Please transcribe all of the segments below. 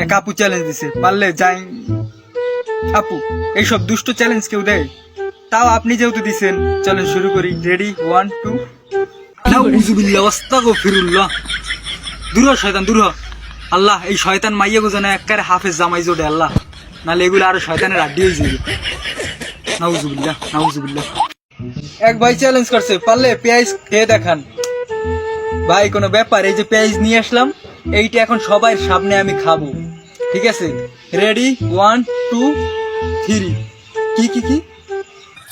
এক আপু চ্যালেঞ্জ দিছে, পারলে যাই। আপু এইসব দুষ্ট চ্যালেঞ্জ কেউ দেয়? তাও আপনি যেহেতু দিছেন, চলেন শুরু করি। রেডি, 1 2। নাউজুবিল্লাহ ওয়াস্তাগফিরুল্লাহ। দূর হ শয়তান, দূর হ। আল্লাহ, এই শয়তান মাইয়া গো যেন একবারে হাফেজ জামাই জোড়ে আল্লাহ, নাহলে এগুলো আরো শয়তানের আড্ডি হয়ে যাবে। নাউজুবিল্লাহ নাউজুবিল্লাহ। এক ভাই চ্যালেঞ্জ করছে, পারলে পেঁয়াজ খেয়ে দেখান। ভাই কোনো ব্যাপার, এই যে পেঁয়াজ নিয়ে আসলাম, এইটা এখন সবার সামনে আমি খাবো, ঠিক আছে? রেডি, 1 2 3। কি কি কি?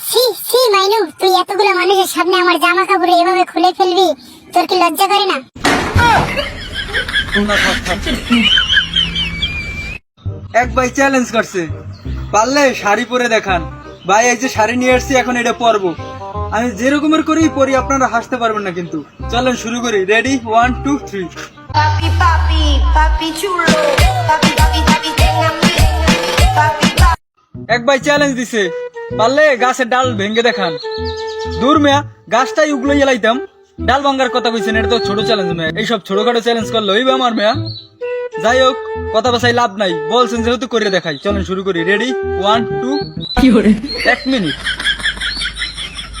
সি সি মাইনু, তুই এতগুলো মানুষের সামনে আমার জামা কাপড় এভাবে খুলে ফেলবি? তোর কি লজ্জা করে না? এক ভাই চ্যালেঞ্জ করছে, পারলে শাড়ি পরে দেখান। ভাই এই যে শাড়ি নিয়ে আসছি, এখন এটা পরবো। আমি যেরকমের করেই পরি, আপনারা হাসতে পারবেন না কিন্তু। চলেন শুরু করি। Ready, 1 2 3। Papi, papi, papi chulo. Papi, papi, papi, téngame. Papi, papi. এক ভাই চ্যালেঞ্জ দিছে, পারলে গাছের ডাল ভেঙে দেখান। দূর মেয়া, গাছটাই উগলো এলাইতাম, ডাল ভাঙ্গার কথা কইছেন, এটা তো ছোট চ্যালেঞ্জ মেয়া। এইসব ছোটখাটো চ্যালেঞ্জ করলে হইবে আমার মেয়া? যাই হোক, কথা বাসাই লাভ নাই, বলছেন যেহেতু করে দেখাই। চলেন শুরু করি। রেডি, 1 2। 1 মিনিট।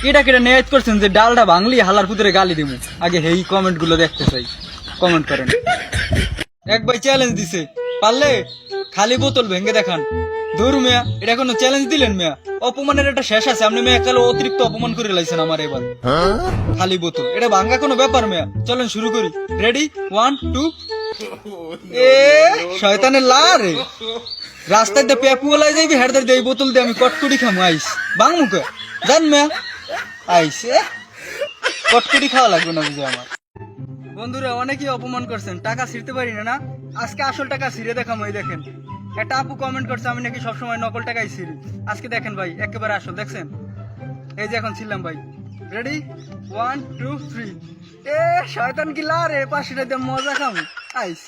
কেটা কেটা নিয়ত করছেন যে ডালটা ভাঙলি হালার পুতরে গালি দিমু? আগে হেই কমেন্ট গুলো দেখতে চাই, কমেন্ট করেন। এক ভাই চ্যালেঞ্জ দিছে, পারলে খালি বোতল ভেঙে দেখান। ধর মেয়া, এটা কোনো চ্যালেঞ্জ দিলেন মেয়া? অপমানের একটা শেষ আছে, আপনি মেয়া কালে অতিরিক্ত অপমান করে লাইছেন আমার এবার। খালি বোতল, এটা ভাঙ্গা কোনো ব্যাপার মেয়া? চলেন শুরু করি। রেডি, 1 2। এ শয়তানের লারে, রাস্তায় দিয়ে পেপু ওলাই যাইবি, হেডদার দিয়ে এই বোতল দিয়ে আমি কটকুটি খামু। আইস বাং মুখে জান মেয়া, আইসে কটকুটি খাওয়া লাগবে না বুঝে আমার। বন্ধুরা অনেকেই অপমান করছেন, টাকা ছিঁড়তে পারি না, আজকে আসল টাকা ছিঁড়ে দেখাম। এই দেখেন, একটা আপু কমেন্ট করছে আমি নাকি সবসময় নকল টাকাই ছিঁড়ি। আজকে দেখেন ভাই, একেবারে আসল, দেখছেন? এই যে এখন ছিলাম ভাই। রেডি, 1 2 3। এ শয়তান কি লারে, পাশেটা দিয়ে মজা খাম। আইস